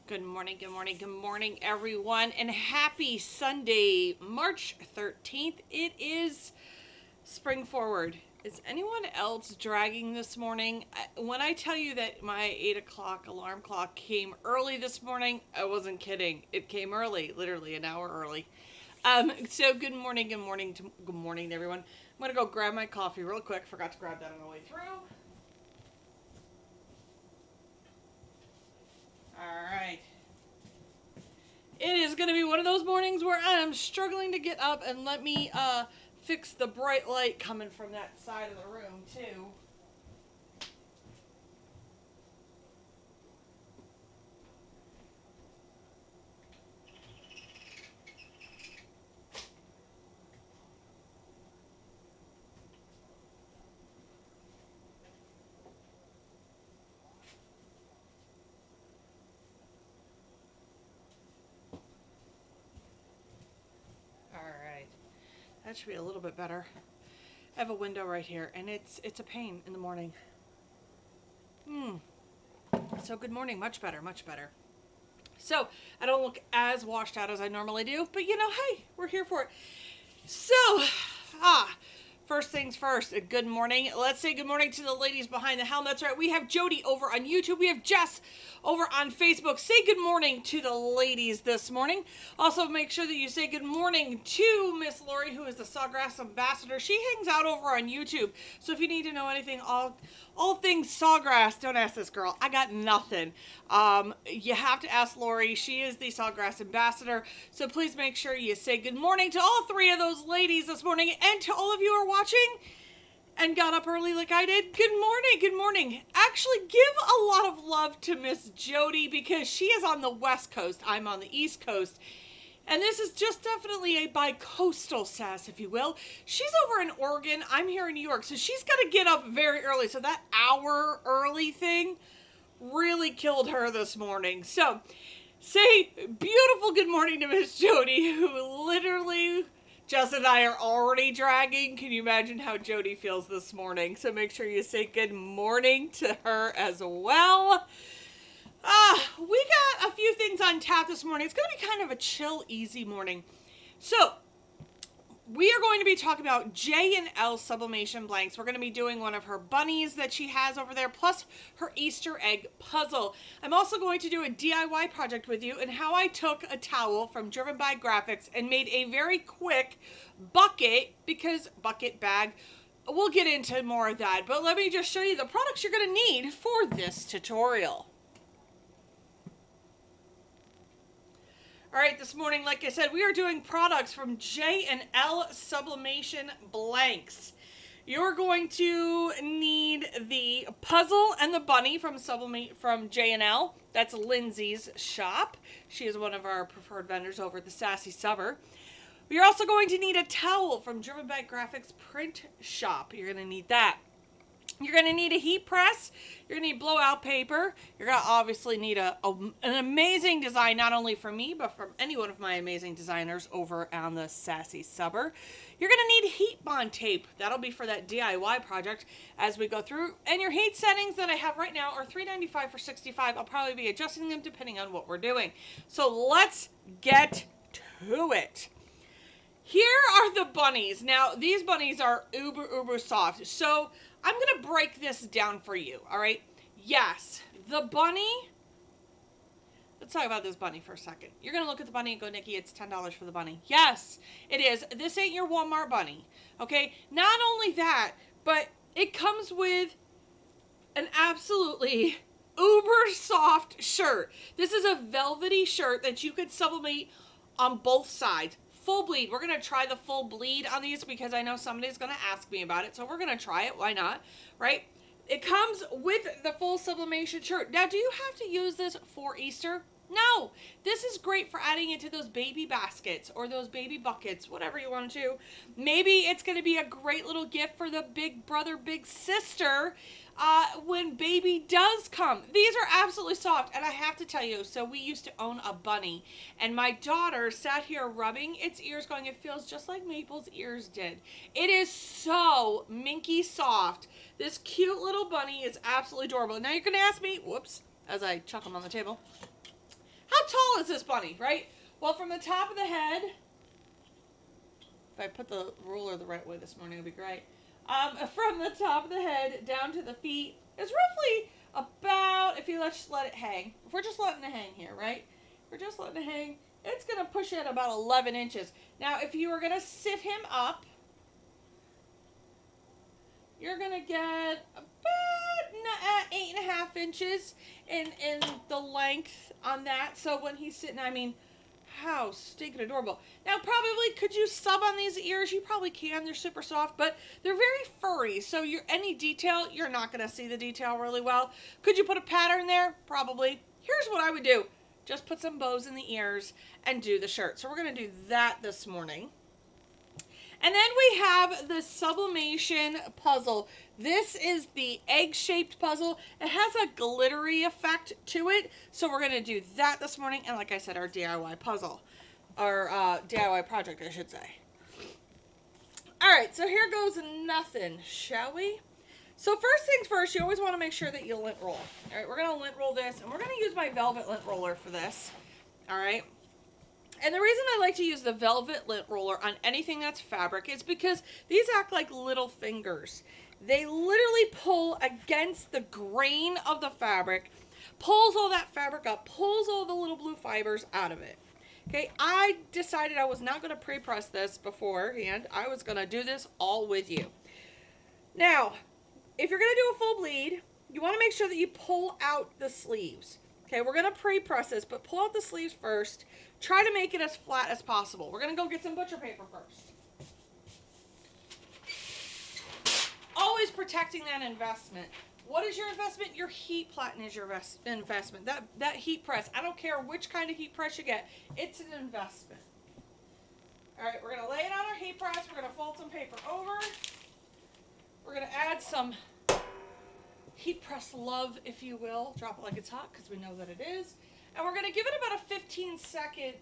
Good morning, good morning, good morning, everyone, and happy Sunday, March 13th. It is spring forward. Is anyone else dragging this morning? When I tell you that my 8 o'clock alarm clock came early this morning, I wasn't kidding. It came early, literally an hour early. So good morning, good morning, everyone. I'm going to go grab my coffee real quick. Forgot to grab that on the way through. All right. It is going to be one of those mornings where I am struggling to get up, and let me fix the bright light coming from that side of the room too. All right. That should be a little bit better. I have a window right here, and it's a pain in the morning. So good morning, much better, much better. So I don't look as washed out as I normally do, but hey, we're here for it. So, ah, first things first, good morning. Let's say good morning to the ladies behind the helm. That's right. We have Jody over on YouTube. We have Jess over on Facebook. Say good morning to the ladies this morning. Also, make sure that you say good morning to Miss Lori, who is the Sawgrass Ambassador. She hangs out over on YouTube. So if you need to know anything, all things Sawgrass, don't ask this girl. I got nothing. You have to ask Lori. She is the Sawgrass Ambassador. So please make sure you say good morning to all three of those ladies this morning, and to all of you who are watching and got up early like I did. Good morning, good morning. Actually, give a lot of love to Miss Jody, because she is on the West Coast. I'm on the East Coast. And this is just definitely a bi-coastal Sass, if you will. She's over in Oregon. I'm here in New York. So she's got to get up very early. So that hour early thing really killed her this morning. So say beautiful good morning to Miss Jody, who literally Jess and I are already dragging. Can you imagine how Jody feels this morning? So make sure you say good morning to her as well. We got a few things on tap this morning. It's going to be kind of a chill, easy morning. So, we are going to be talking about J&L sublimation blanks. We're going to be doing one of her bunnies that she has over there, plus her Easter egg puzzle. I'm also going to do a DIY project with you, and how I took a towel from Driven by Graphics and made a very quick bucket bag. We'll get into more of that, but let me just show you the products you're going to need for this tutorial. All right, this morning, like I said, we are doing products from J&L Sublimation Blanks. You're going to need the puzzle and the bunny from J&L. That's Lindsay's shop. She is one of our preferred vendors over at the Sassy Subber. You're also going to need a towel from Driven by Graphics Print Shop. You're going to need that. You're going to need a heat press. You're going to need blowout paper. You're going to obviously need an amazing design, not only from me, but from any one of my amazing designers over on the Sassy Subber. You're going to need heat bond tape. That'll be for that DIY project as we go through. And your heat settings that I have right now are $3.95 for 65. I'll probably be adjusting them depending on what we're doing. So let's get to it. Here are the bunnies. Now, these bunnies are uber soft. So I'm going to break this down for you, all right? Yes, the bunny. Let's talk about this bunny for a second. You're going to look at the bunny and go, Nikki, it's $10 for the bunny. Yes, it is. This ain't your Walmart bunny, okay? Not only that, but it comes with an absolutely uber soft shirt. This is a velvety shirt that you could sublimate on both sides. Full bleed. We're going to try the full bleed on these because I know somebody's going to ask me about it. So we're going to try it. Why not? Right? It comes with the full sublimation shirt. Now, do you have to use this for Easter? No. This is great for adding it to those baby baskets or those baby buckets, whatever you want to do. Maybe it's going to be a great little gift for the big brother, big sister when baby does come. These are absolutely soft, and I have to tell you, so we used to own a bunny, and my daughter sat here rubbing its ears going, it feels just like Maple's ears did. It is so minky soft. This cute little bunny is absolutely adorable. Now you're going to ask me, whoops, as I chuck them on the table, tall is this bunny, right? Well, from the top of the head, if I put the ruler the right way this morning, it'll be great. From the top of the head down to the feet is roughly about, if you just let it hang, if we're just letting it hang here, right? If we're just letting it hang, it's going to push it about 11 inches. Now, if you were going to sit him up, you're going to get about 8.5 inches in the length on that. So when he's sitting, I mean, how stinking adorable. Now, probably, could you sub on these ears? You probably can. They're super soft, but they're very furry. So any detail, you're not going to see the detail really well. Could you put a pattern there? Probably. Here's what I would do. Just put some bows in the ears and do the shirt. So we're going to do that this morning. And then we have the sublimation puzzle. This is the egg-shaped puzzle. It has a glittery effect to it. So we're going to do that this morning. And like I said, our DIY puzzle. Our DIY project, I should say. All right, so here goes nothing, shall we? So first things first, you always want to make sure that you lint roll. All right, we're going to lint roll this. And we're going to use my velvet lint roller for this. All right. And the reason I like to use the velvet lint roller on anything that's fabric is because these act like little fingers. They literally pull against the grain of the fabric, pulls all that fabric up, pulls all the little blue fibers out of it. Okay, I decided I was not going to pre-press this beforehand. I was going to do this all with you. Now, if you're going to do a full bleed, you want to make sure that you pull out the sleeves. Okay, we're going to pre-press this, but pull out the sleeves first. Try to make it as flat as possible. We're going to go get some butcher paper first. Always protecting that investment. What is your investment? Your heat platen is your investment. That heat press, I don't care which kind of heat press you get, it's an investment. All right, we're going to lay it on our heat press. We're going to fold some paper over. We're going to add some heat press love, if you will. Drop it like it's hot because we know that it is. And we're going to give it about a 15-second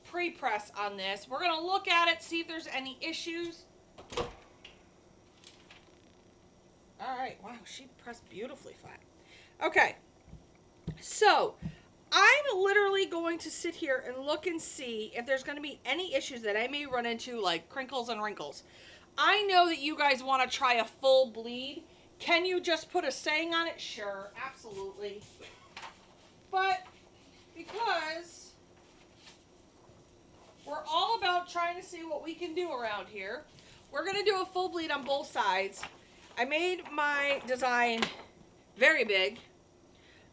pre-press on this. We're going to look at it, see if there's any issues. All right. Wow, she pressed beautifully flat. Okay. So I'm literally going to sit here and look and see if there's going to be any issues that I may run into, like crinkles and wrinkles. I know that you guys want to try a full bleed. Can you just put a saying on it? Sure, absolutely. But because we're all about trying to see what we can do around here, we're going to do a full bleed on both sides. I made my design very big.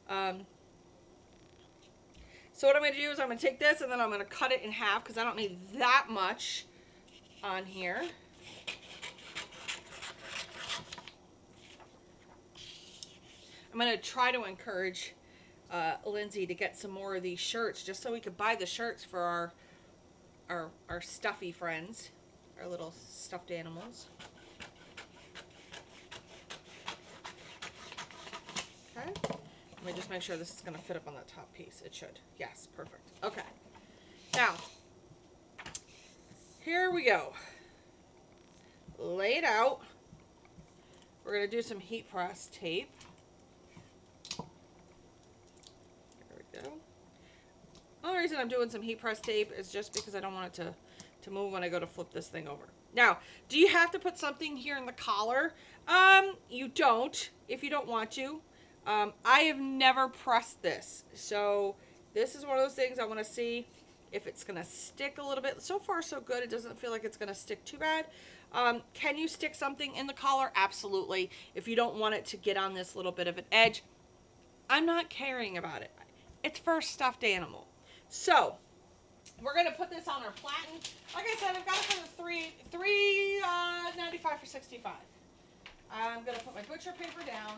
So what I'm going to do is I'm going to take this and then I'm going to cut it in half because I don't need that much on here. I'm going to try to encourage Lindsay to get some more of these shirts just so we could buy the shirts for our stuffy friends, our little stuffed animals. Okay, let me just make sure this is going to fit up on that top piece. It should. Yes, perfect. Okay, now here we go. Lay it out. We're going to do some heat press tape. Go. The only reason I'm doing some heat press tape is just because I don't want it to move when I go to flip this thing over. Now, do you have to put something here in the collar? You don't, if you don't want to. I have never pressed this, so this is one of those things I want to see if it's going to stick a little bit. So far, so good. It doesn't feel like it's going to stick too bad. Can you stick something in the collar? Absolutely. If you don't want it to get on this little bit of an edge, I'm not caring about it. It's for a stuffed animal. So, we're going to put this on our platen. Like I said, I've got it for the $3.95 for 65. I'm going to put my butcher paper down.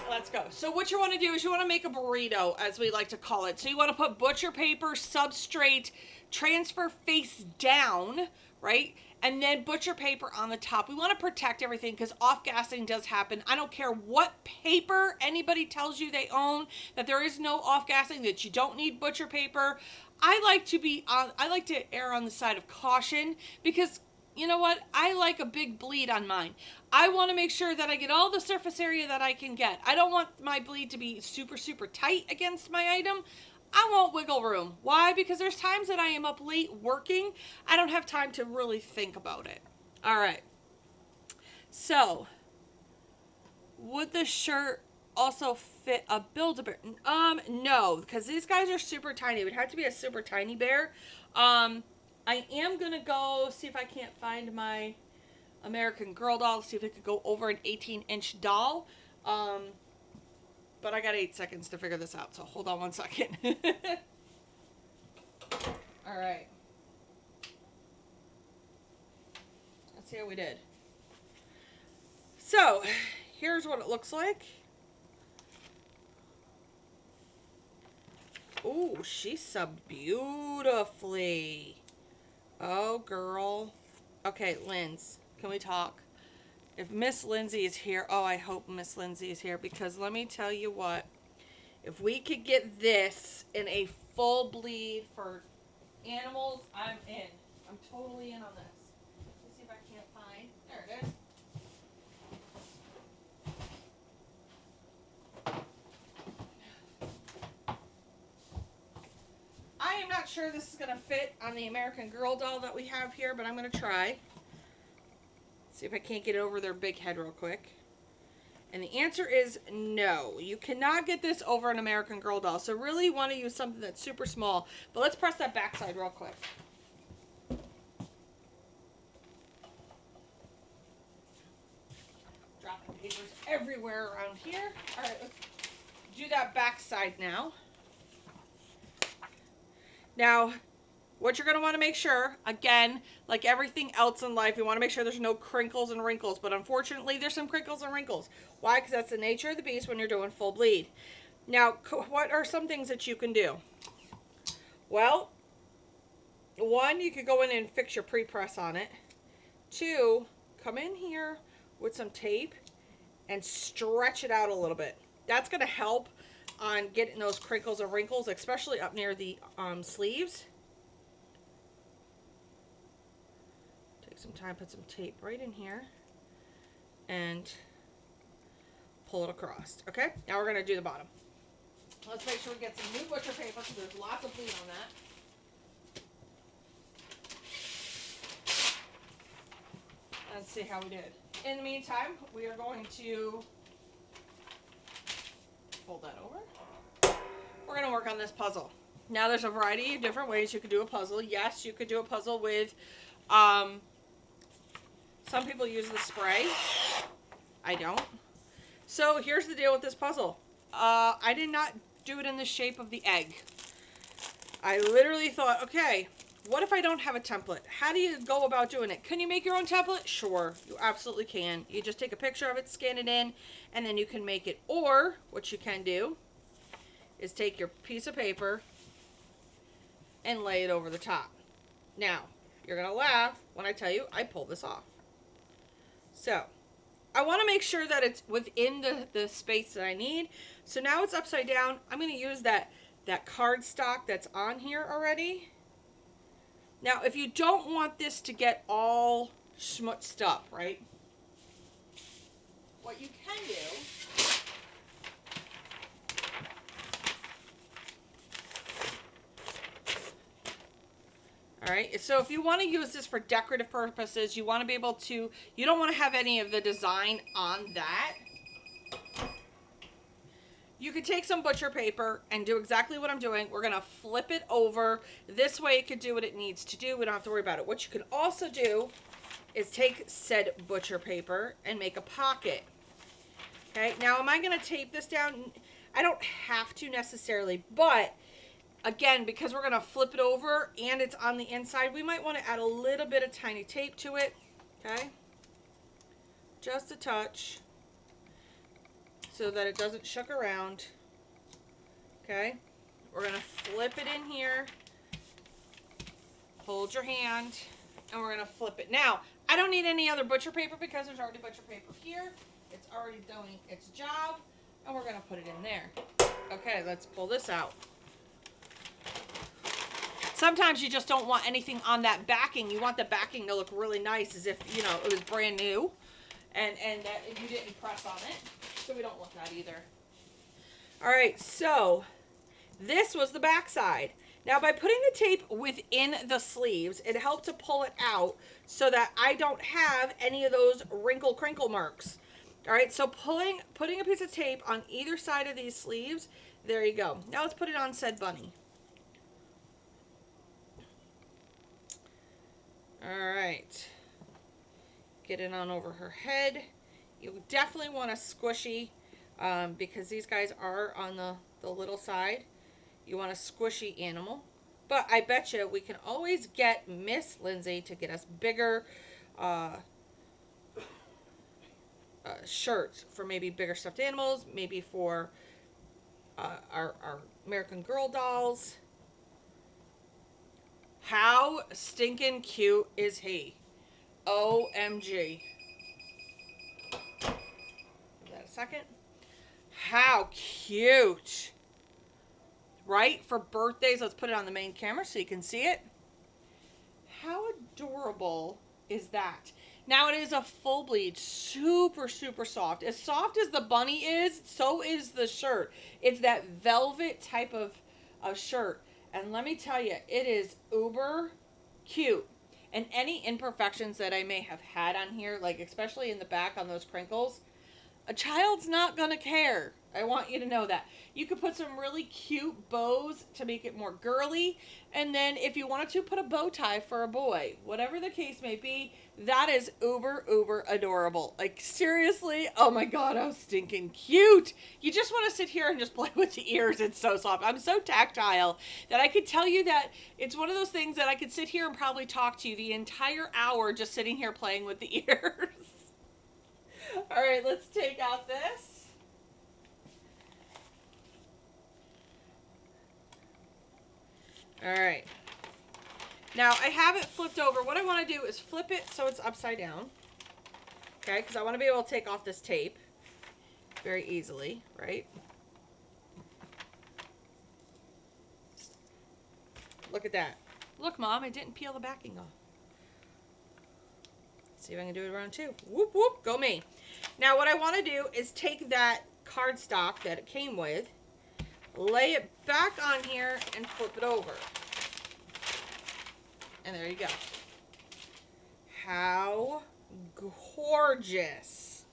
Let's go. So what you want to do is you want to make a burrito, as we like to call it. So you want to put butcher paper, substrate, transfer face down, right? And then butcher paper on the top. We want to protect everything because off-gassing does happen. I don't care what paper anybody tells you they own, that there is no off-gassing, that you don't need butcher paper. I like to err on the side of caution because you know what? I like a big bleed on mine. I want to make sure that I get all the surface area that I can get. I don't want my bleed to be super, super tight against my item. I want wiggle room. Why? Because there's times that I am up late working. I don't have time to really think about it. All right. So, would the shirt also fit a Build-A-Bear? No, because these guys are super tiny. It would have to be a super tiny bear. I am gonna go see if I can't find my American Girl doll. See if it could go over an 18-inch doll. But I got 8 seconds to figure this out, so hold on 1 second. All right. Let's see how we did. So, here's what it looks like. Ooh, she subbed beautifully. Oh, girl. Okay, Linz, can we talk? If Miss Lindsay is here, oh, I hope Miss Lindsay is here, because let me tell you what. If we could get this in a full bleed for animals, I'm in. I'm totally in on this. Let's see if I can't find. There it is. I am not sure this is going to fit on the American Girl doll that we have here, but I'm going to try. See if I can't get it over their big head real quick. And the answer is no. You cannot get this over an American Girl doll. So really you want to use something that's super small. But let's press that backside real quick. Dropping papers everywhere around here. All right, let's do that backside now. Now, what you're going to want to make sure, again, like everything else in life, you want to make sure there's no crinkles and wrinkles. But unfortunately, there's some crinkles and wrinkles. Why? Because that's the nature of the beast when you're doing full bleed. Now, what are some things that you can do? Well, one, you could go in and fix your pre-press on it. Two, come in here with some tape and stretch it out a little bit. That's going to help on getting those crinkles and wrinkles, especially up near the sleeves. Take some time, put some tape right in here, and pull it across. Okay, now we're going to do the bottom. Let's make sure we get some new butcher paper because there's lots of bleed on that. Let's see how we did. In the meantime, we are going to fold that over. We're going to work on this puzzle. Now there's a variety of different ways you could do a puzzle. Yes, you could do a puzzle with, some people use the spray. I don't. So here's the deal with this puzzle. I did not do it in the shape of the egg. I literally thought, okay, what if I don't have a template? How do you go about doing it? Can you make your own template? Sure, you absolutely can. You just take a picture of it, scan it in, and then you can make it. Or what you can do is take your piece of paper and lay it over the top. Now, you're going to laugh when I tell you I pulled this off. So, I want to make sure that it's within the space that I need. So now it's upside down. I'm going to use that cardstock that's on here already. Now, if you don't want this to get all schmutzed up, right? What you can do all right, so if you want to use this for decorative purposes, you want to be able to, you don't want to have any of the design on that. You could take some butcher paper and do exactly what I'm doing. We're going to flip it over. This way it could do what it needs to do. We don't have to worry about it. What you can also do is take said butcher paper and make a pocket. Okay, now am I going to tape this down? I don't have to necessarily, but again, because we're going to flip it over and it's on the inside, we might want to add a little bit of tiny tape to it. Okay, just a touch, so that it doesn't shuck around. Okay, we're going to flip it in here, hold your hand, and we're going to flip it. Now, I don't need any other butcher paper because there's already butcher paper here. It's already doing its job, and we're going to put it in there. Okay, let's pull this out. sometimes you just don't want anything on that backing. You want the backing to look really nice, as if, you know, it was brand new, and that you didn't press on it. So we don't want that either. All right, so this was the back side. Now, by putting the tape within the sleeves, it helped to pull it out so that I don't have any of those crinkle marks. All right, so putting a piece of tape on either side of these sleeves, there you go. Now let's put it on said bunny. All right. Get it on over her head. You definitely want a squishy, because these guys are on the little side. You want a squishy animal. But I bet you we can always get Miss Lindsay to get us bigger shirts for maybe bigger stuffed animals, maybe for our American Girl dolls. How stinking cute is he? OMG. Give that a second. How cute. Right? For birthdays, let's put it on the main camera so you can see it. How adorable is that? Now it is a full bleed, super, super soft. As soft as the bunny is, so is the shirt. It's that velvet type of shirt. And let me tell you, it is uber cute. And any imperfections that I may have had on here, like especially in the back on those crinkles, a child's not gonna care. I want you to know that. You could put some really cute bows to make it more girly. And then if you wanted to, put a bow tie for a boy. Whatever the case may be, that is uber, uber adorable. Like, seriously, oh my God, how stinking cute. You just want to sit here and just play with the ears. It's so soft. I'm so tactile that I could tell you that it's one of those things that I could sit here and probably talk to you the entire hour just sitting here playing with the ears. All right, let's take out this. All right. Now, I have it flipped over. What I want to do is flip it so it's upside down. Okay, because I want to be able to take off this tape very easily, right? Look at that. Look, Mom, I didn't peel the backing off. Let's see if I can do it around two. Whoop, whoop, go me. Now, what I want to do is take that cardstock that it came with, lay it back on here, and flip it over. And there you go. How gorgeous.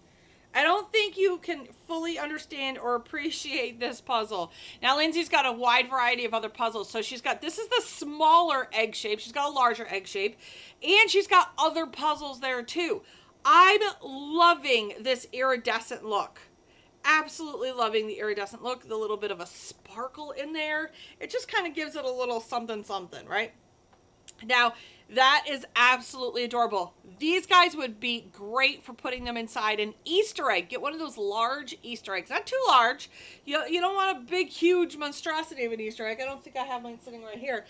I don't think you can fully understand or appreciate this puzzle. Now, Lindsay's got a wide variety of other puzzles. So she's got, this is the smaller egg shape. She's got a larger egg shape. And she's got other puzzles there too. I'm loving this iridescent look. Absolutely loving the iridescent look. The little bit of a sparkle in there. It just kind of gives it a little something, something, right? Now, that is absolutely adorable. These guys would be great for putting them inside an Easter egg. Get one of those large Easter eggs. Not too large. You don't want a big, huge monstrosity of an Easter egg. I don't think I have mine sitting right here.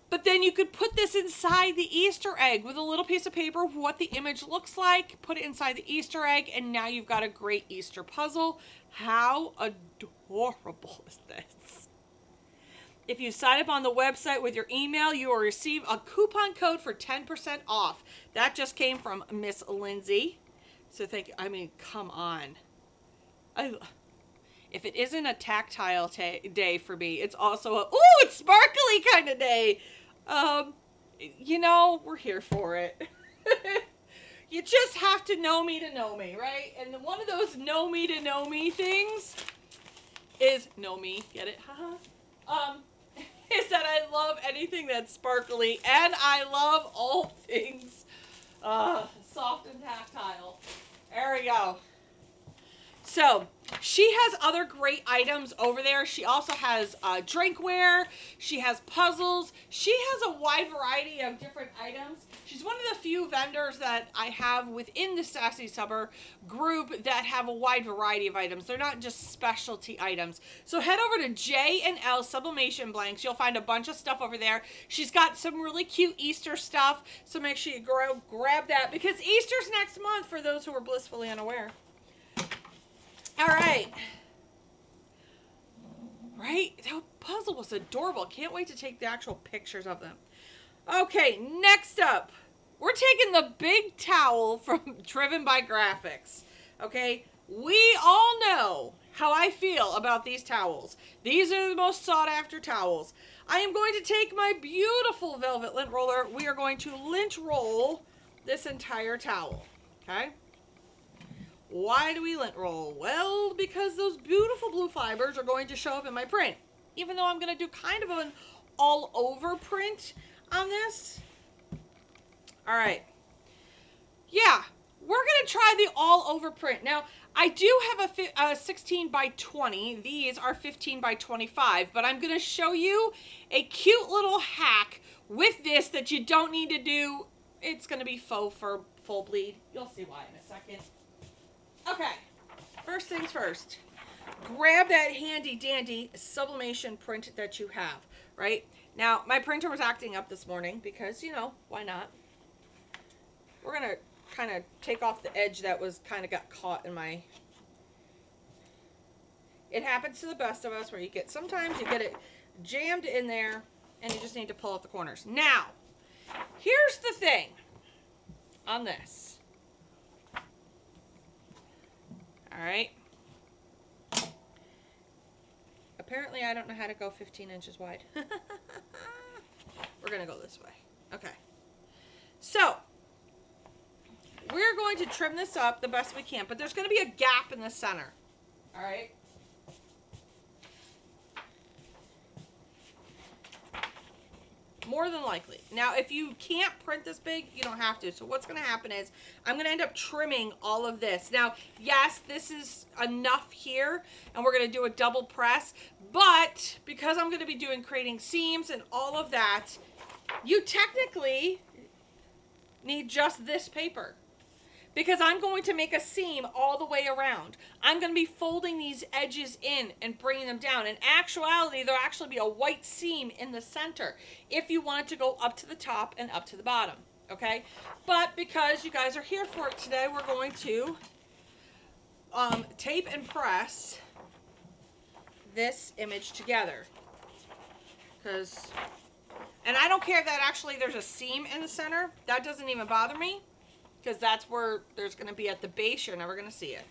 But then you could put this inside the Easter egg with a little piece of paper of what the image looks like. Put it inside the Easter egg, and now you've got a great Easter puzzle. How adorable is this? If you sign up on the website with your email, you will receive a coupon code for 10% off. That just came from Miss Lindsay. So thank you. I mean, come on. If it isn't a tactile day for me, it's also a, ooh, it's sparkly kind of day. You know, we're here for it. You just have to know me, right? And one of those know me to know me things is know me, get it? Haha. Is that I love anything that's sparkly, and I love all things soft and tactile. There we go. So, she has other great items over there. She also has drinkware. She has puzzles. She has a wide variety of different items. She's one of the few vendors that I have within the Sassy Subber group that have a wide variety of items. They're not just specialty items. So head over to J&L Sublimation Blanks. You'll find a bunch of stuff over there. She's got some really cute Easter stuff. So make sure you grab that, because Easter's next month for those who are blissfully unaware. All right. Right? The puzzle puzzle was adorable. Can't wait to take the actual pictures of them. Okay, next up, we're taking the big towel from Driven by Graphics. Okay, we all know how I feel about these towels. These are the most sought after towels. I am going to take my beautiful velvet lint roller. We are going to lint roll this entire towel. Okay? Why do we lint roll? Well, because those beautiful blue fibers are going to show up in my print. Even though I'm going to do kind of an all over print on this. All right. Yeah, we're going to try the all over print. Now, I do have a 16 by 20. These are 15 by 25, but I'm going to show you a cute little hack with this that you don't need to do. It's going to be faux for full bleed. You'll see why in a second. Okay, first things first. Grab that handy dandy sublimation print that you have, right? Now, my printer was acting up this morning because, you know, why not? We're going to kind of take off the edge that was kind of got caught in my... It happens to the best of us where sometimes you get it jammed in there and you just need to pull out the corners. Now, here's the thing on this. All right. Apparently, I don't know how to go 15 inches wide. We're going to go this way. Okay. So, we're going to trim this up the best we can, but there's going to be a gap in the center. All right. More than likely. Now, if you can't print this big, you don't have to. So what's going to happen is I'm going to end up trimming all of this. Now, yes, this is enough here, and we're going to do a double press. But because I'm going to be creating seams and all of that, you technically need just this paper. Because I'm going to make a seam all the way around. I'm going to be folding these edges in and bringing them down. In actuality, there'll actually be a white seam in the center if you want it to go up to the top and up to the bottom, okay? But because you guys are here for it today, we're going to tape and press this image together. And I don't care that actually there's a seam in the center. That doesn't even bother me. Because that's where there's going to be at the base. You're never going to see it.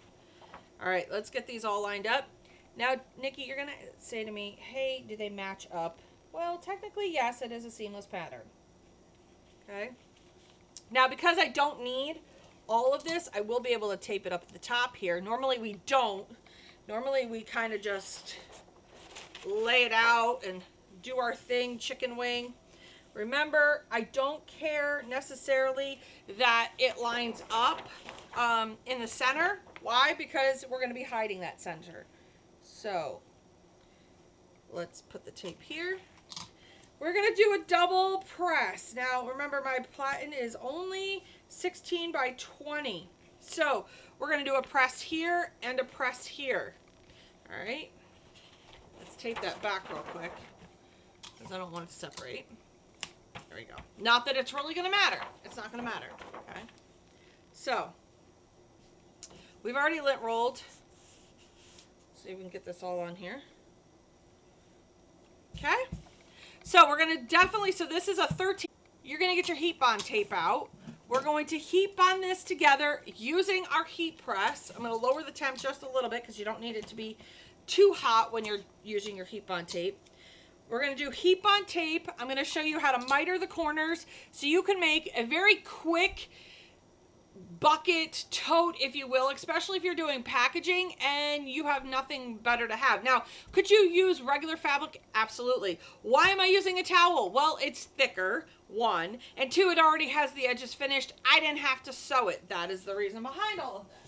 All right, let's get these all lined up. Now, Nikki, you're going to say to me, hey, do they match up? Well, technically, yes, it is a seamless pattern. Okay. Now, because I don't need all of this, I will be able to tape it up at the top here. Normally, we don't. Normally, we kind of just lay it out and do our thing, chicken wing. Remember, I don't care necessarily that it lines up in the center. Why? Because we're going to be hiding that center. So, let's put the tape here. We're going to do a double press. Now, remember, my platen is only 16 by 20. So, we're going to do a press here and a press here. All right. Let's tape that back real quick because I don't want it to separate. There we go. Not that it's really going to matter. It's not going to matter. Okay. So, we've already lint rolled. See if we can get this all on here. Okay. So, we're going to definitely, so this is a 13. You're going to get your heat bond tape out. We're going to heat bond this together using our heat press. I'm going to lower the temp just a little bit because you don't need it to be too hot when you're using your heat bond tape. We're going to do heat bond tape. I'm going to show you how to miter the corners so you can make a very quick bucket tote, if you will, especially if you're doing packaging and you have nothing better to have. Now, could you use regular fabric? Absolutely. Why am I using a towel? Well, it's thicker, one, and two, it already has the edges finished. I didn't have to sew it. That is the reason behind all of this.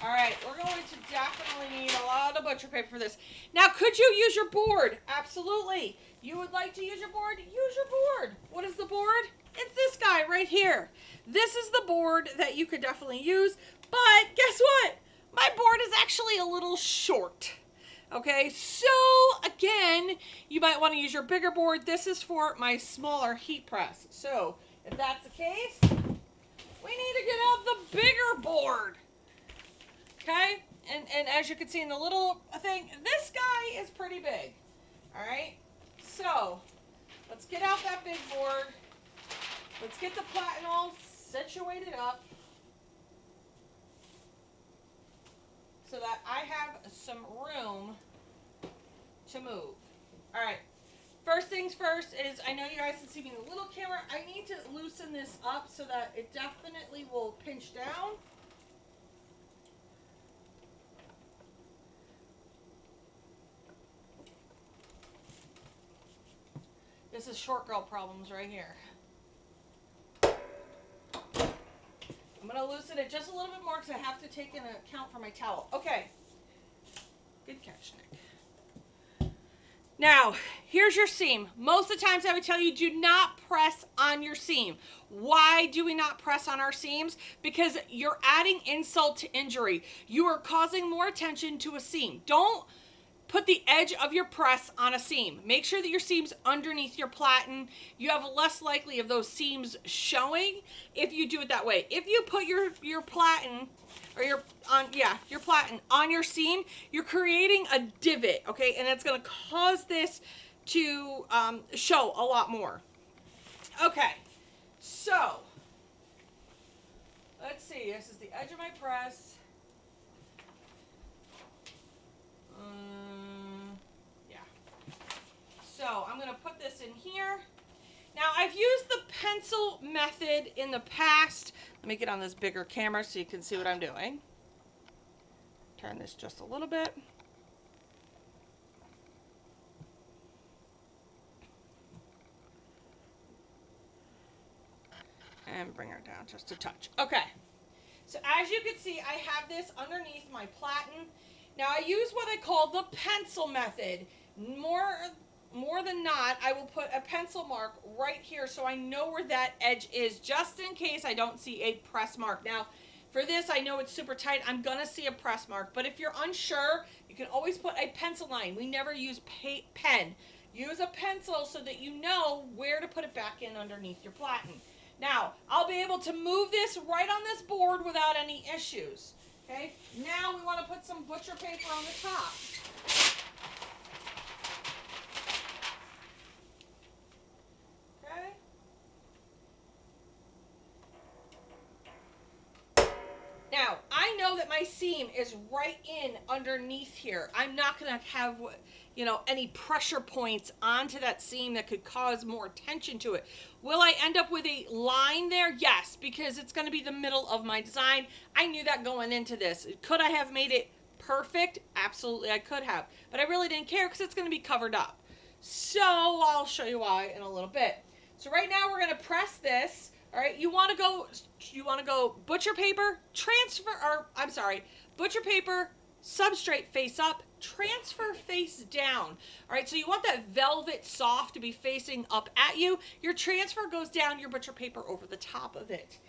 All right, we're going to definitely need a lot of butcher paper for this. Now, could you use your board? Absolutely. You would like to use your board? Use your board. What is the board? It's this guy right here. This is the board that you could definitely use, but guess what? My board is actually a little short. Okay, so again, you might want to use your bigger board. This is for my smaller heat press. So, if that's the case, we need to get out the bigger board. Okay, and and as you can see in the little thing, this guy is pretty big. All right, so let's get out that big board. Let's get the platen all situated up so that I have some room to move. All right, first things first is, I know you guys can see me in the little camera, I need to loosen this up so that it definitely will pinch down. This is short girl problems right here. I'm going to loosen it just a little bit more because I have to take into account for my towel. Okay. Good catch, Nick. Now, here's your seam. Most of the times I would tell you, do not press on your seam. Why do we not press on our seams? Because you're adding insult to injury. You are causing more attention to a seam. Don't put the edge of your press on a seam. Make sure that your seam's underneath your platen. You have less likely of those seams showing if you do it that way. If you put your platen or your platen on your seam, you're creating a divot, okay? And it's going to cause this to show a lot more. Okay, so let's see. This is the edge of my press. So I'm going to put this in here. Now, I've used the pencil method in the past. Let me get on this bigger camera so you can see what I'm doing. Turn this just a little bit. And bring her down just a touch. Okay. So as you can see, I have this underneath my platen. Now, I use what I call the pencil method. More than not, I will put a pencil mark right here so I know where that edge is, just in case I don't see a press mark. Now, for this, I know it's super tight. I'm going to see a press mark. But if you're unsure, you can always put a pencil line. We never use pen. Use a pencil so that you know where to put it back in underneath your platen. Now, I'll be able to move this right on this board without any issues. Okay? Now we want to put some butcher paper on the top. Now, I know that my seam is right in underneath here. I'm not going to have, any pressure points onto that seam that could cause more tension to it. Will I end up with a line there? Yes, because it's going to be the middle of my design. I knew that going into this. Could I have made it perfect? Absolutely, I could have. But I really didn't care because it's going to be covered up. So, I'll show you why in a little bit. So, right now, we're going to press this. All right, you want to go butcher paper, butcher paper, substrate face up, transfer face down. All right, so you want that velvet soft to be facing up at you. Your transfer goes down, your butcher paper over the top of it.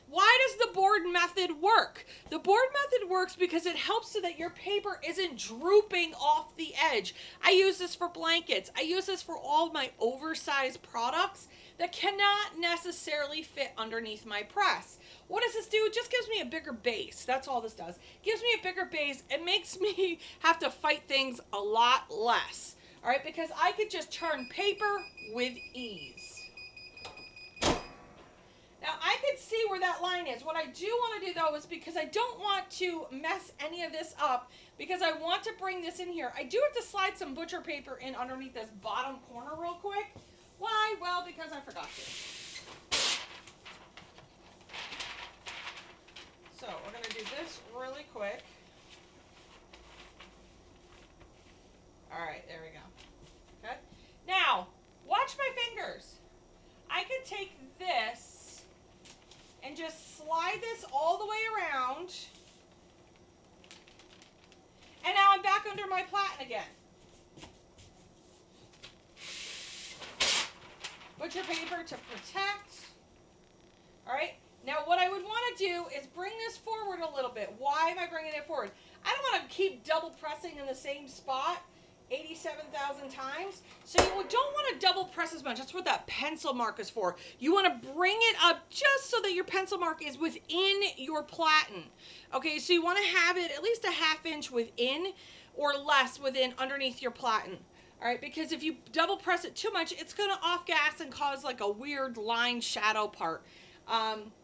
Why does the board method work? The board method works because it helps so that your paper isn't drooping off the edge. I use this for blankets. I use this for all of my oversized products that cannot necessarily fit underneath my press. What does this do? It just gives me a bigger base. That's all this does. It gives me a bigger base. It makes me have to fight things a lot less. All right, because I could just turn paper with ease. Now, I can see where that line is. What I do want to do, though, is because I don't want to mess any of this up, because I want to bring this in here. I do have to slide some butcher paper in underneath this bottom corner real quick. Why? Well, because I forgot to. So, we're going to do this really quick. All right, there we go. Okay. Now, watch my fingers. I could take this and just slide this all the way around. And now I'm back under my platen again. Butcher paper to protect. All right. Now what I would want to do is bring this forward a little bit. Why am I bringing it forward? I don't want to keep double pressing in the same spot. 87,000 times. So you don't want to double press as much. That's what that pencil mark is for. You want to bring it up just so that your pencil mark is within your platen. Okay, so you want to have it at least a ½ inch within or less within underneath your platen. All right, because if you double press it too much, it's going to off gas and cause like a weird line shadow part.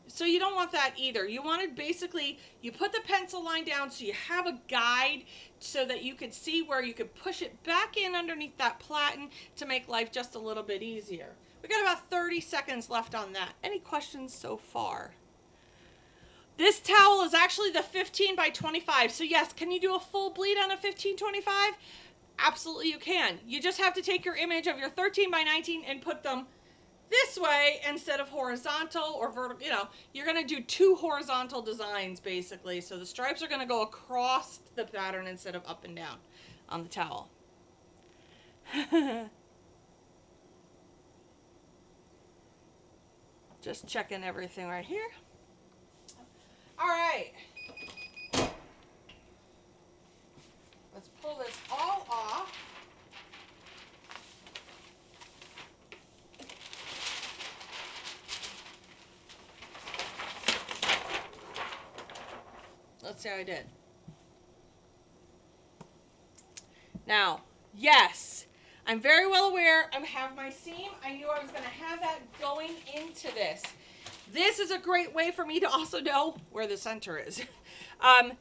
So you don't want that either. You want to basically, you put the pencil line down so you have a guide so that you could see where you could push it back in underneath that platen to make life just a little bit easier. We got about 30 seconds left on that. Any questions so far? This towel is actually the 15 by 25. So yes, can you do a full bleed on a 15-25? Absolutely you can. You just have to take your image of your 13 by 19 and put them this way instead of horizontal or vertical. You know, you're going to do 2 horizontal designs basically. So the stripes are going to go across the pattern instead of up and down on the towel. Just checking everything right here. All right. Let's pull this all off. Let's see how I did. Now, yes, I'm very well aware I have my seam. I knew I was going to have that going into this. This is a great way for me to also know where the center is.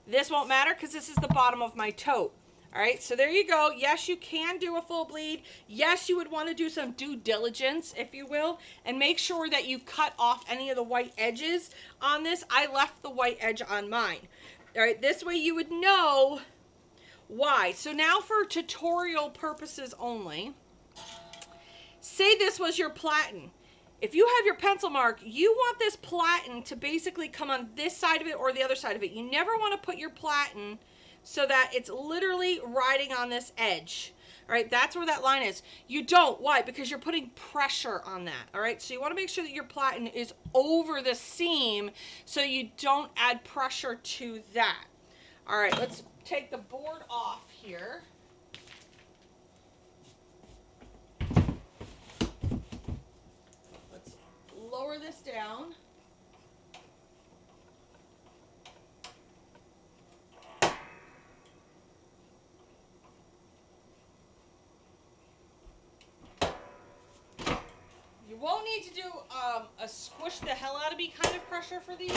This won't matter because this is the bottom of my tote. All right, so there you go. Yes, you can do a full bleed. Yes, you would want to do some due diligence, if you will, and make sure that you cut off any of the white edges on this. I left the white edge on mine. All right, this way you would know why. So now for tutorial purposes only, say this was your platen. If you have your pencil mark, you want this platen to basically come on this side of it or the other side of it. You never want to put your platen so that it's literally riding on this edge. All right, that's where that line is. You don't. Why? Because you're putting pressure on that. All right, so you want to make sure that your platen is over the seam so you don't add pressure to that. All right, let's take the board off here. Let's lower this down. You won't need to do a squish the hell out of me kind of pressure for these.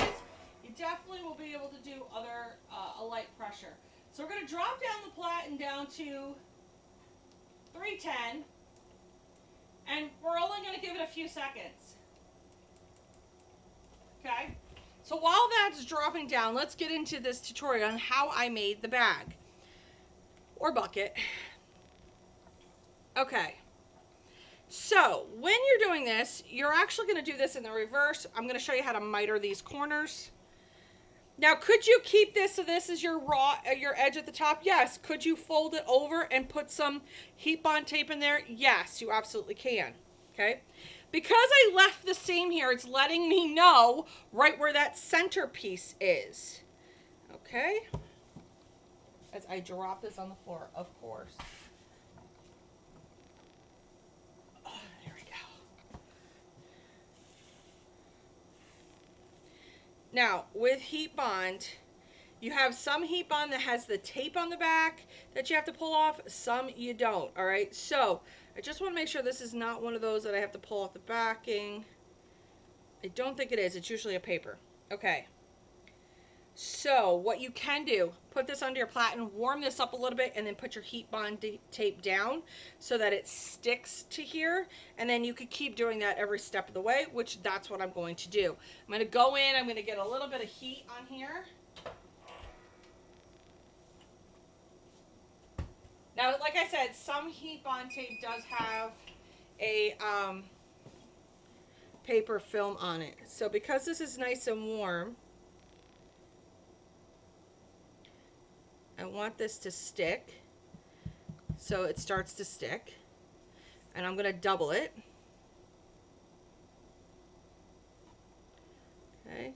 You definitely will be able to do other a light pressure. So we're going to drop down the platen down to 310, and we're only going to give it a few seconds. Okay? So while that's dropping down, let's get into this tutorial on how I made the bag or bucket. Okay. So when you're doing this, you're actually going to do this in the reverse. I'm going to show you how to miter these corners. Now, could you keep this so this is your your edge at the top? Yes. Could you fold it over and put some heat bond tape in there? Yes, you absolutely can. Okay. Because I left the seam here, it's letting me know right where that center piece is. Okay. As I drop this on the floor, of course. There we go. Now, with heat bond, you have some heat bond that has the tape on the back that you have to pull off, some you don't, all right? So, I just want to make sure this is not one of those that I have to pull off the backing. I don't think it is. It's usually a paper. Okay. So, what you can do, put this under your platen, warm this up a little bit, and then put your heat bond tape down so that it sticks to here. And then you could keep doing that every step of the way, which that's what I'm going to do. I'm going to go in, I'm going to get a little bit of heat on here. Now, like I said, some heat bond tape does have a paper film on it. So because this is nice and warm, I want this to stick. So it starts to stick. And I'm going to double it. Okay.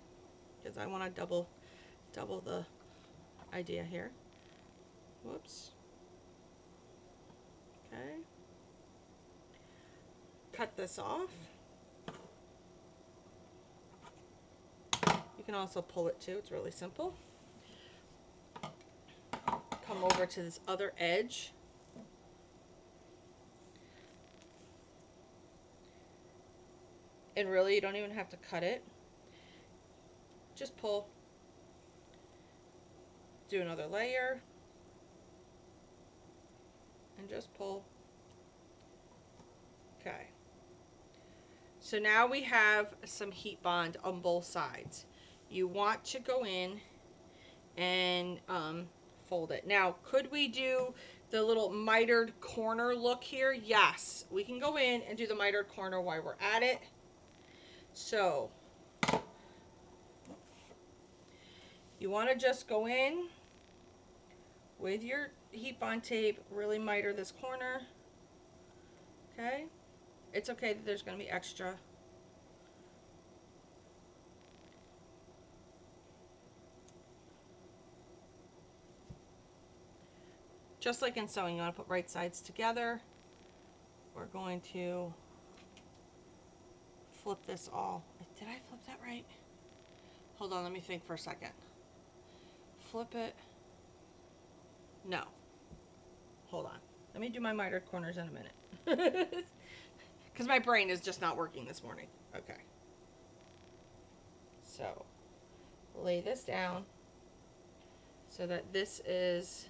Because I want to double the idea here. Whoops. Okay. Cut this off. You can also pull it too. It's really simple. Come over to this other edge. And really, you don't even have to cut it. Just pull. Do another layer. And just pull. Okay. So now we have some heat bond on both sides. You want to go in and fold it. Now, could we do the little mitered corner look here? Yes, we can go in and do the mitered corner while we're at it. So, you want to just go in with your heat bond tape, really miter this corner. Okay? It's okay that there's going to be extra. Just like in sewing, you want to put right sides together. We're going to flip this all. Did I flip that right? Hold on, let me think for a second. Flip it. No. Hold on. Let me do my mitered corners in a minute. Because my brain is just not working this morning. Okay. So, lay this down so that this is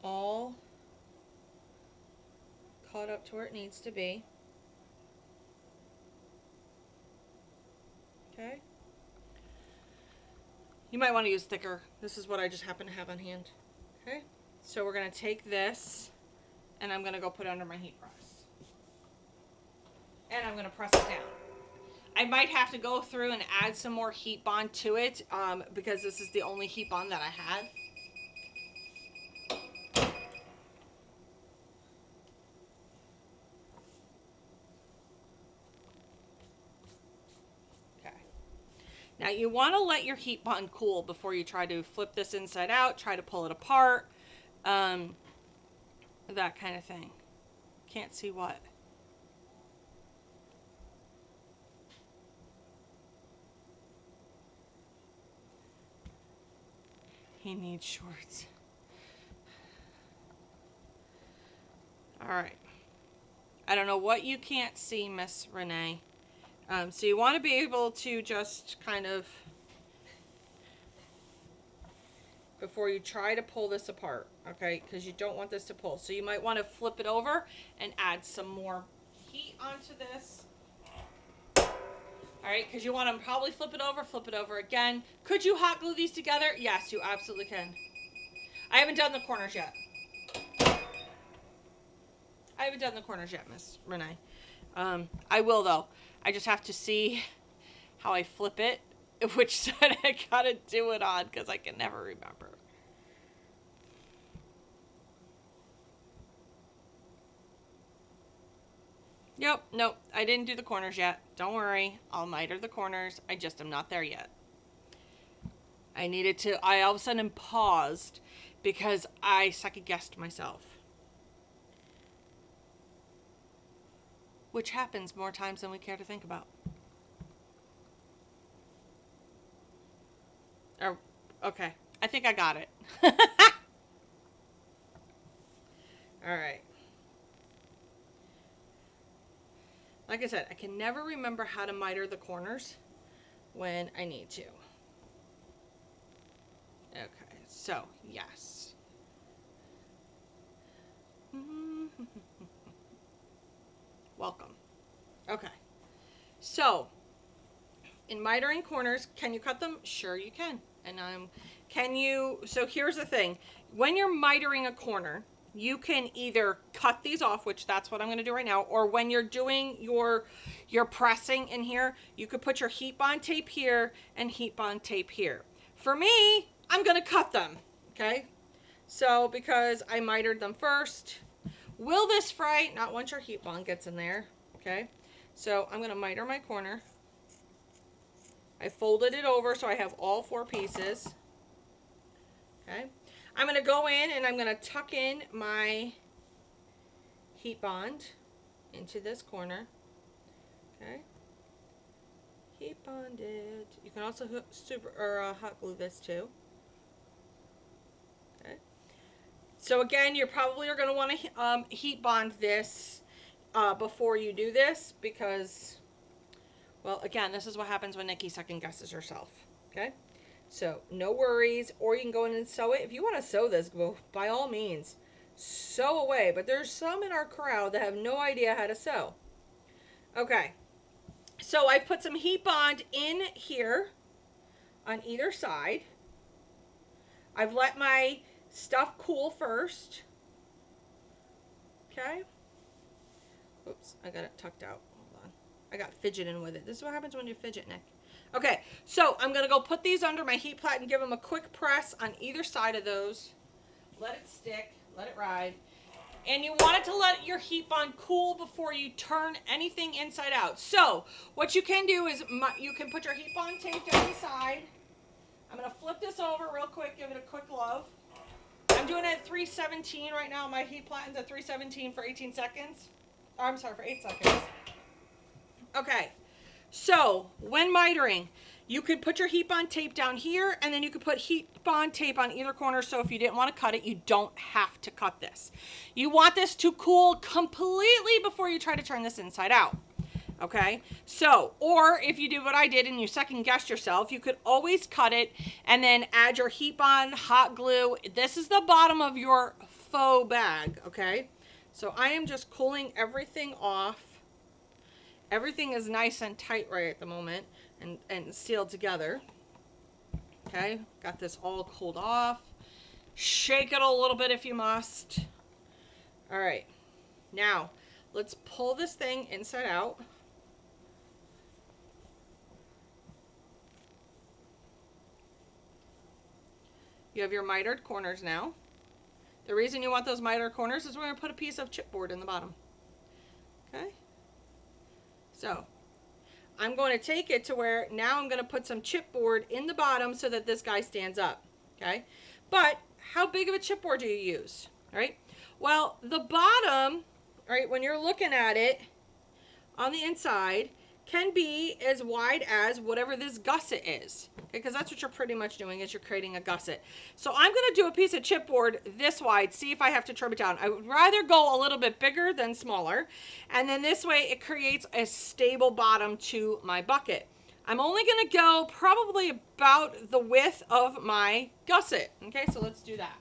all caught up to where it needs to be. Okay. You might want to use thicker. This is what I just happen to have on hand. Okay. So we're going to take this and I'm going to go put it under my heat press. And I'm going to press it down. I might have to go through and add some more heat bond to it because this is the only heat bond that I have. Okay. Now you want to let your heat bond cool before you try to flip this inside out, try to pull it apart, that kind of thing. Can't see what. He needs shorts. All right. I don't know what you can't see, Miss Renee. So you want to be able to just kind of, before you try to pull this apart, okay? Because you don't want this to pull. So you might want to flip it over and add some more heat onto this. All right, because you want to probably flip it over again. Could you hot glue these together? Yes, you absolutely can. I haven't done the corners yet. I haven't done the corners yet, Miss Renee. I will, though. I just have to see how I flip it, which side I gotta do it on, because I can never remember. Yep, nope, I didn't do the corners yet. Don't worry, I'll miter the corners. I just am not there yet. I all of a sudden paused because I second guessed myself. Which happens more times than we care to think about. Oh, okay, I think I got it. All right. Like I said, I can never remember how to miter the corners when I need to. Okay, so yes. Welcome. Okay, so in mitering corners, can you cut them? Sure you can. And so here's the thing. When you're mitering a corner, you can either cut these off, which that's what I'm going to do right now, or when you're doing your pressing in here, you could put your heat bond tape here and heat bond tape here. For me, I'm going to cut them, okay? So because I mitered them first, will this fray? Not once your heat bond gets in there, okay? So I'm going to miter my corner. I folded it over so I have all 4 pieces. Okay. I'm going to go in and I'm going to tuck in my heat bond into this corner. Okay. Heat bonded. You can also hot glue this too. Okay. So again, you probably are going to want to heat bond this before you do this because, well, again, this is what happens when Nikki second guesses herself. Okay. So no worries, or you can go in and sew it. If you want to sew this, well, by all means, sew away. But there's some in our crowd that have no idea how to sew. Okay. So I put some heat bond in here on either side. I've let my stuff cool first. Okay. Oops, I got it tucked out. Hold on. I got fidgeting with it. This is what happens when you fidget, Nick. Okay, so I'm going to go put these under my heat plat and give them a quick press on either side of those. Let it stick. Let it ride. And you want it to let your heat bond cool before you turn anything inside out. So what you can do is you can put your heat bond tape down the side. I'm going to flip this over real quick, give it a quick love. I'm doing it at 317 right now. My heat platen's at 317 for 18 seconds. Oh, I'm sorry, for 8 seconds. Okay, so when mitering, you could put your heat bond tape down here, and then you could put heat bond tape on either corner, so if you didn't want to cut it, you don't have to cut this. You want this to cool completely before you try to turn this inside out. Okay, so, or if you do what I did and you second guessed yourself, you could always cut it and then add your heat bond, hot glue. This is the bottom of your faux bag, okay? So I am just cooling everything off. Everything is nice and tight right at the moment and sealed together. Okay, got this all cooled off. Shake it a little bit if you must. All right, now let's pull this thing inside out. You have your mitered corners now. The reason you want those mitered corners is we're going to put a piece of chipboard in the bottom. Okay? So, I'm going to take it to where now I'm going to put some chipboard in the bottom so that this guy stands up. Okay? But how big of a chipboard do you use? Right? Well, the bottom, right, when you're looking at it on the inside, can be as wide as whatever this gusset is, because that's what you're pretty much doing, is you're creating a gusset. So I'm going to do a piece of chipboard this wide, see if I have to trim it down. I would rather go a little bit bigger than smaller, and then this way it creates a stable bottom to my bucket. I'm only going to go probably about the width of my gusset. Okay, so let's do that.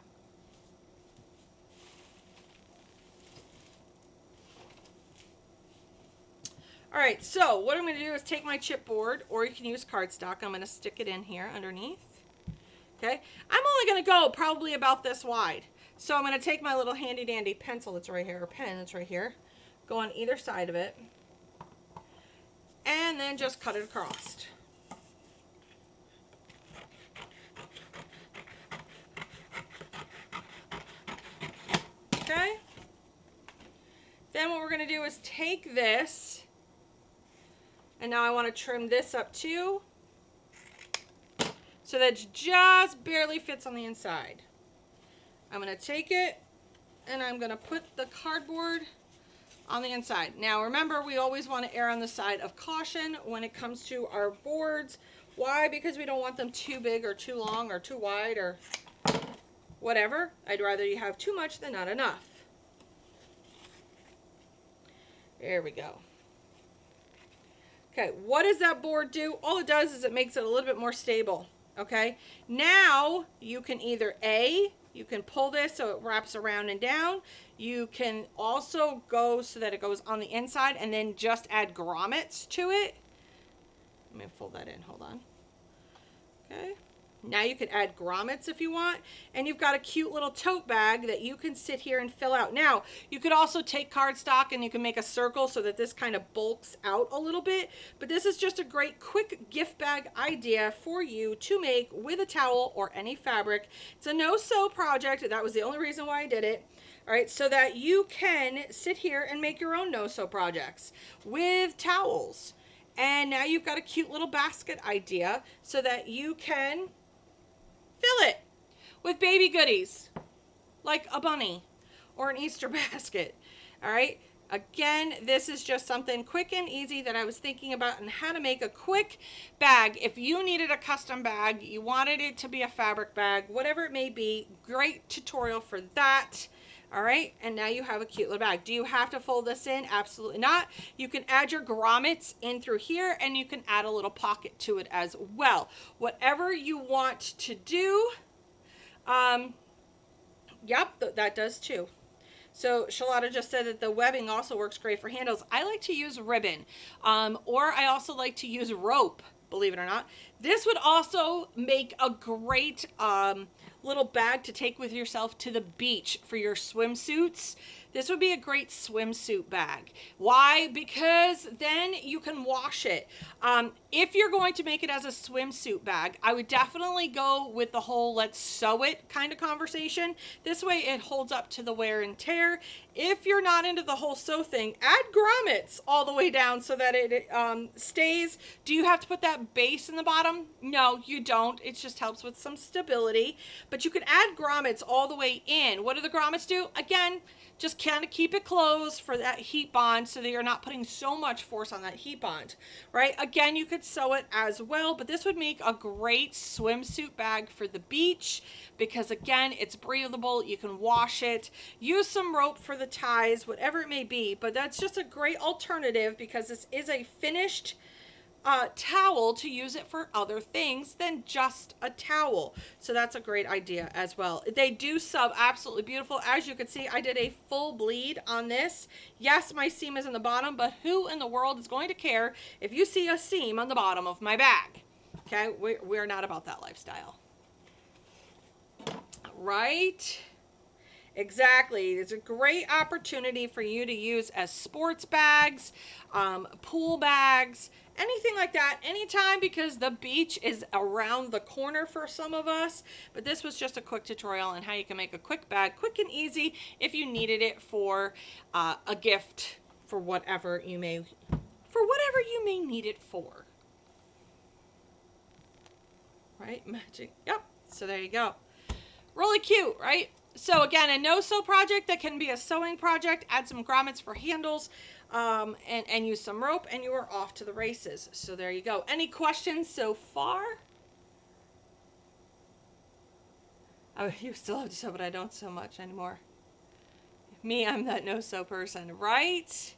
All right, so what I'm going to do is take my chipboard, or you can use cardstock. I'm going to stick it in here underneath. Okay, I'm only going to go probably about this wide. So I'm going to take my little handy dandy pencil that's right here, or pen that's right here, go on either side of it, and then just cut it across. Okay, then what we're going to do is take this, and now I want to trim this up too, so that it just barely fits on the inside. I'm going to take it and I'm going to put the cardboard on the inside. Now remember, we always want to err on the side of caution when it comes to our boards. Why? Because we don't want them too big or too long or too wide or whatever. I'd rather you have too much than not enough. There we go. Okay, what does that board do? All it does is it makes it a little bit more stable. Okay, now you can either you can pull this so it wraps around and down. You can also go so that it goes on the inside and then just add grommets to it. Let me fold that in, hold on. Okay, now you can add grommets if you want, and you've got a cute little tote bag that you can sit here and fill out. Now, you could also take cardstock and you can make a circle so that this kind of bulks out a little bit, but this is just a great quick gift bag idea for you to make with a towel or any fabric. It's a no-sew project. That was the only reason why I did it. All right, so that you can sit here and make your own no-sew projects with towels. And now you've got a cute little basket idea so that you can fill it with baby goodies, like a bunny or an Easter basket. All right. Again, this is just something quick and easy that I was thinking about and how to make a quick bag. If you needed a custom bag, you wanted it to be a fabric bag, whatever it may be, great tutorial for that. All right, and now you have a cute little bag. Do you have to fold this in? Absolutely not. You can add your grommets in through here, and you can add a little pocket to it as well. Whatever you want to do. Yep, that does too. So Shalata just said that the webbing also works great for handles. I like to use ribbon, or I also like to use rope, believe it or not. This would also make a great little bag to take with yourself to the beach for your swimsuits. This would be a great swimsuit bag. Why? Because then you can wash it. If you're going to make it as a swimsuit bag, I would definitely go with the whole let's sew it kind of conversation. This way it holds up to the wear and tear. If you're not into the whole sew thing, add grommets all the way down so that it stays. Do you have to put that base in the bottom? No, you don't. It just helps with some stability. But you can add grommets all the way in. What do the grommets do? Again, just kind of keep it closed for that heat bond so that you're not putting so much force on that heat bond, right? Again, you could sew it as well, but this would make a great swimsuit bag for the beach because again, it's breathable. You can wash it, use some rope for the ties, whatever it may be, but that's just a great alternative because this is a finished towel to use it for other things than just a towel. So that's a great idea as well. They do sub absolutely beautiful. As you can see, I did a full bleed on this. Yes, my seam is in the bottom, but who in the world is going to care if you see a seam on the bottom of my bag? Okay, we're not about that lifestyle. Right? Exactly. It's a great opportunity for you to use as sports bags, pool bags, anything like that anytime because the beach is around the corner for some of us. But this was just a quick tutorial on how you can make a quick bag, quick and easy if you needed it for a gift for whatever you may need it for. Right? Magic. Yep. So there you go. Really cute, right? So again, a no-sew project that can be a sewing project. Add some grommets for handles and use some rope and you are off to the races. So there you go. Any questions so far? Oh, you still have to sew, but I don't sew much anymore. Me, I'm that no-sew person, right?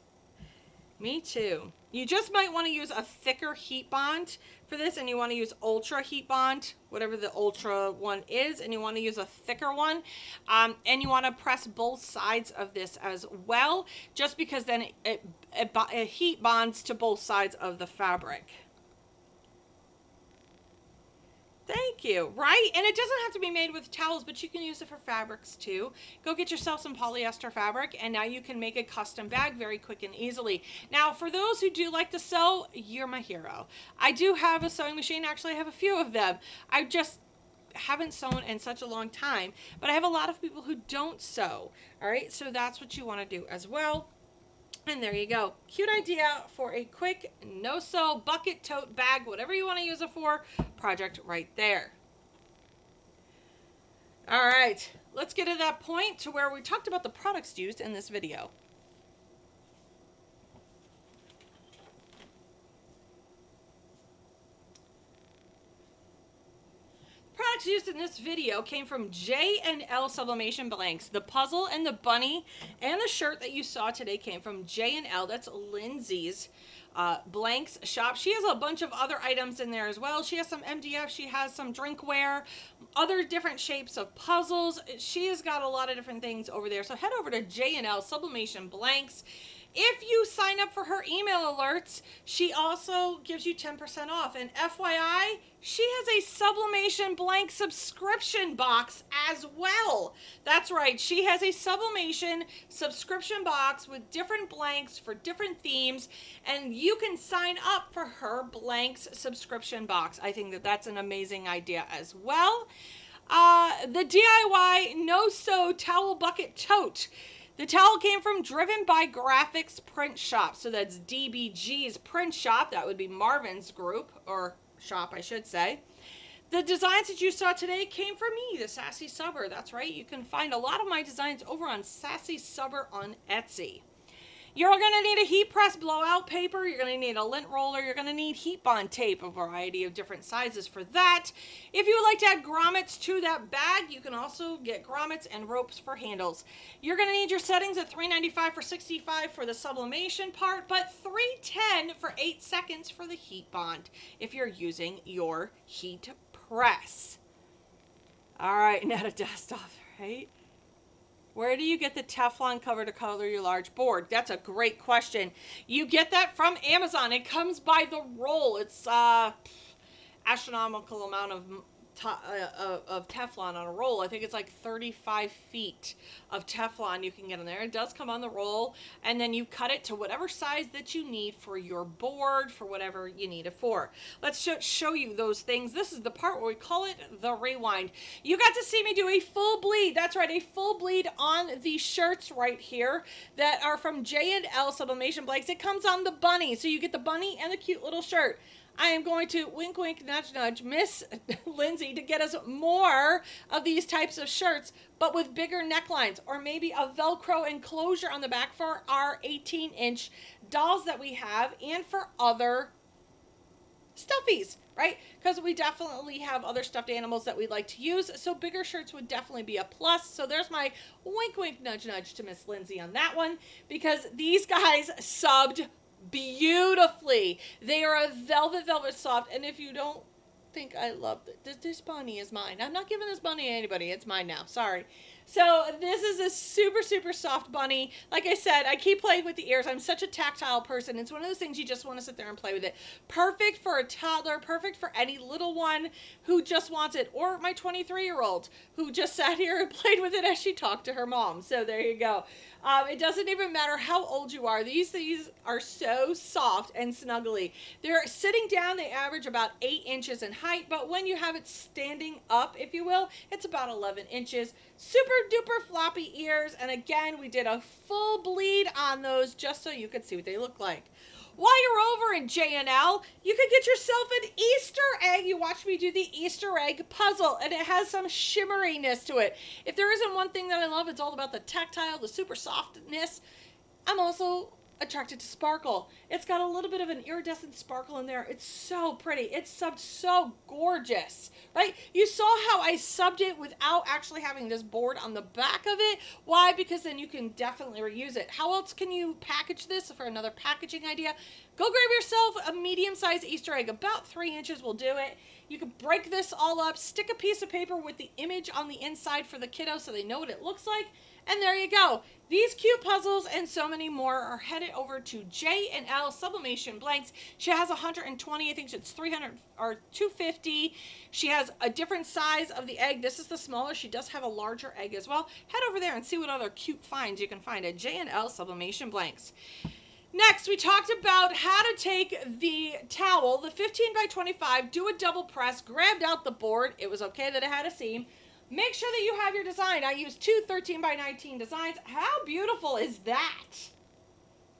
Me too. You just might want to use a thicker heat bond for this, and you want to use ultra heat bond, whatever the ultra one is, and you want to use a thicker one, and you want to press both sides of this as well, just because then it heat bonds to both sides of the fabric. Thank you. Right? And it doesn't have to be made with towels, but you can use it for fabrics too. Go get yourself some polyester fabric, and now you can make a custom bag very quick and easily. Now, for those who do like to sew, you're my hero. I do have a sewing machine. Actually, I have a few of them. I just haven't sewn in such a long time, but I have a lot of people who don't sew. All right? So that's what you want to do as well. And there you go. Cute idea for a quick no-sew bucket tote bag, whatever you want to use it for, project right there. All right, let's get to that point to where we talked about the products used in this video. Products used in this video came from J&L Sublimation Blanks. The puzzle and the bunny and the shirt that you saw today came from J&L. That's Lindsay's Blanks shop. She has a bunch of other items in there as well. She has some MDF. She has some drinkware, other different shapes of puzzles. She has got a lot of different things over there. So head over to J&L Sublimation Blanks. If you sign up for her email alerts, she also gives you 10% off. And FYI, she has a Sublimation Blank subscription box as well. That's right, she has a Sublimation subscription box with different blanks for different themes, and you can sign up for her Blanks subscription box. I think that that's an amazing idea as well. The DIY no-sew towel bucket tote. The towel came from Driven by Graphics Print Shop. So that's DBG's print shop. That would be Marvin's group, or shop, I should say. The designs that you saw today came from me, the Sassy Subber. That's right. You can find a lot of my designs over on Sassy Subber on Etsy. You're going to need a heat press blowout paper. You're going to need a lint roller. You're going to need heat bond tape, a variety of different sizes for that. If you would like to add grommets to that bag, you can also get grommets and ropes for handles. You're going to need your settings at 395 for 65 for the sublimation part, but 310 for 8 seconds for the heat bond if you're using your heat press. All right, now to dust off, right? Where do you get the Teflon cover to color your large board? That's a great question. You get that from Amazon. It comes by the roll. It's astronomical amount of Teflon on a roll. I think it's like 35 feet of Teflon you can get in there. It does come on the roll, and then you cut it to whatever size that you need for your board, for whatever you need it for. Let's show you those things. This is the part where we call it the rewind. You got to see me do a full bleed. That's right, a full bleed on the shirts right here that are from J&L Sublimation Blanks. It comes on the bunny, so you get the bunny and the cute little shirt. I am going to wink, wink, nudge, nudge, Miss Lindsay to get us more of these types of shirts, but with bigger necklines, or maybe a Velcro enclosure on the back for our 18-inch dolls that we have, and for other stuffies, right? Because we definitely have other stuffed animals that we'd like to use, so bigger shirts would definitely be a plus. So there's my wink, wink, nudge, nudge to Miss Lindsay on that one, because these guys subbed beautifully. They are a velvet soft, and if you don't think I love it, this bunny is mine. I'm not giving this bunny to anybody. It's mine now. Sorry. So this is a super soft bunny. Like I said, I keep playing with the ears. I'm such a tactile person. It's one of those things you just want to sit there and play with it. Perfect for a toddler, perfect for any little one who just wants it, or my 23-year-old who just sat here and played with it as she talked to her mom. So there you go. It doesn't even matter how old you are. These are so soft and snuggly. They're sitting down. They average about 8 inches in height, but when you have it standing up, if you will, it's about 11 inches. Super duper floppy ears. And again, we did a full bleed on those just so you could see what they look like. While you're over in J&L, you could get yourself an Easter egg. You watched me do the Easter egg puzzle, and it has some shimmeriness to it. If there isn't one thing that I love, it's all about the tactile, the super softness. I'm also attracted to sparkle. It's got a little bit of an iridescent sparkle in there. It's so pretty. It's subbed so gorgeous, right? You saw how I subbed it without actually having this board on the back of it. Why? Because then you can definitely reuse it. How else can you package this for another packaging idea? Go grab yourself a medium-sized Easter egg. About 3 inches will do it. You can break this all up, stick a piece of paper with the image on the inside for the kiddo so they know what it looks like, and there you go. These cute puzzles and so many more are headed over to J&L Sublimation Blanks. She has 120, I think it's 300 or 250. She has a different size of the egg. This is the smaller. She does have a larger egg as well. Head over there and see what other cute finds you can find at J&L Sublimation Blanks. Next, we talked about how to take the towel, the 15 by 25, do a double press, grabbed out the board. It was okay that it had a seam. Make sure that you have your design. I used 2 13 by 19 designs. How beautiful is that?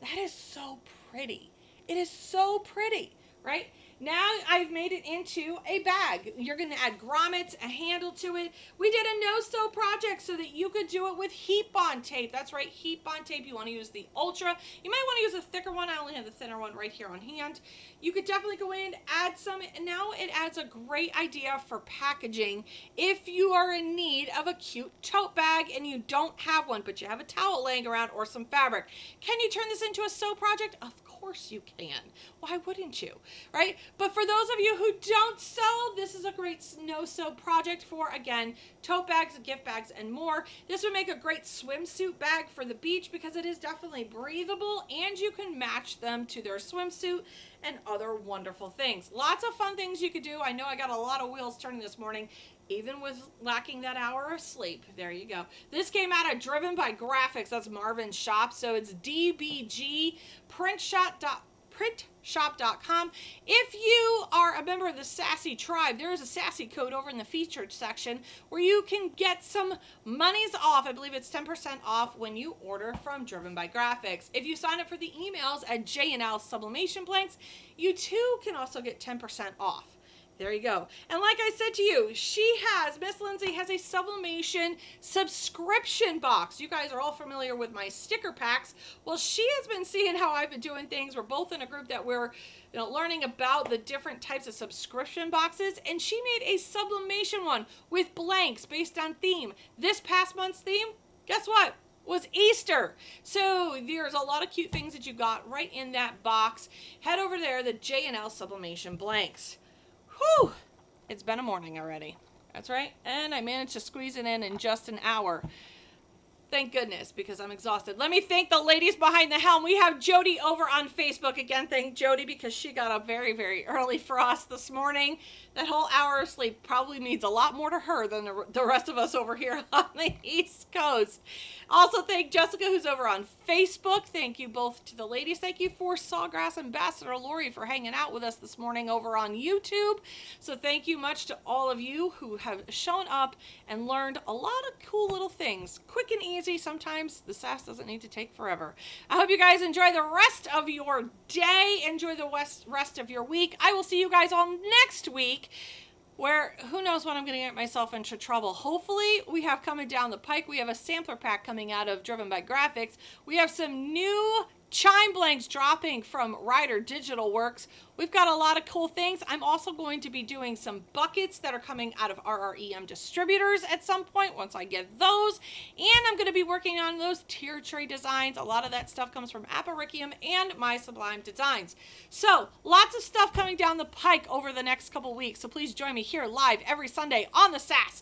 That is so pretty. It is so pretty, right? Now I've made it into a bag. You're going to add grommets, a handle to it. We did a no-sew project so that you could do it with heat bond tape. That's right, heat bond tape. You want to use the Ultra. You might want to use a thicker one. I only have the thinner one right here on hand. You could definitely go in, add some, and now it adds a great idea for packaging if you are in need of a cute tote bag and you don't have one, but you have a towel laying around or some fabric. Can you turn this into a sew project? Of course you can. Why wouldn't you, right? But for those of you who don't sew, this is a great no-sew project for, again, tote bags, gift bags, and more. This would make a great swimsuit bag for the beach because it is definitely breathable and you can match them to their swimsuit and other wonderful things. Lots of fun things you could do. I know I got a lot of wheels turning this morning, even with lacking that hour of sleep. There you go. This came out of Driven by Graphics. That's Marvin's shop. So it's dbgprintshop.com. If you are a member of the Sassy tribe, there is a Sassy code over in the featured section where you can get some monies off. I believe it's 10% off when you order from Driven by Graphics. If you sign up for the emails at J&L Sublimation Blanks, you too can also get 10% off. There you go. And like I said to you, Miss Lindsay has a sublimation subscription box. You guys are all familiar with my sticker packs. Well, she has been seeing how I've been doing things. We're both in a group that we're learning about the different types of subscription boxes, and she made a sublimation one with blanks based on theme. This past month's theme, guess what? Was Easter. So there's a lot of cute things that you got right in that box. Head over there, the J&L Sublimation Blanks. Whew, it's been a morning already. That's right. And I managed to squeeze it in just an hour. Thank goodness, because I'm exhausted. Let me thank the ladies behind the helm. We have Jody over on Facebook. Again, thank Jody because she got up very, very early for us this morning. That whole hour of sleep probably means a lot more to her than the rest of us over here on the East Coast. Also, thank Jessica, who's over on Facebook. Thank you both to the ladies. Thank you for Sawgrass Ambassador Lori for hanging out with us this morning over on YouTube. So thank you much to all of you who have shown up and learned a lot of cool little things. Quick and easy. Sometimes the Sass doesn't need to take forever. I hope you guys enjoy the rest of your day. Enjoy the rest of your week. I will see you guys all next week, where who knows when I'm going to get myself into trouble. Hopefully we have coming down the pike, we have a sampler pack coming out of Driven by Graphics. We have some new chime blanks dropping from Ryder Digital Works. We've got a lot of cool things. I'm also going to be doing some buckets that are coming out of RREM distributors at some point once I get those. And I'm going to be working on those tier tray designs. A lot of that stuff comes from Apparicium and My Sublime Designs. So lots of stuff coming down the pike over the next couple weeks. So please join me here live every Sunday on the Sass.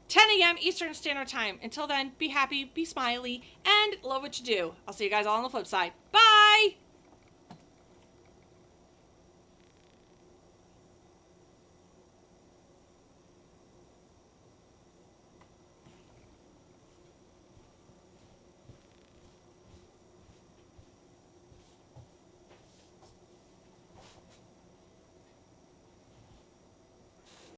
10 a.m. Eastern Standard Time. Until then, be happy, be smiley, and love what you do. I'll see you guys all on the flip side. Bye!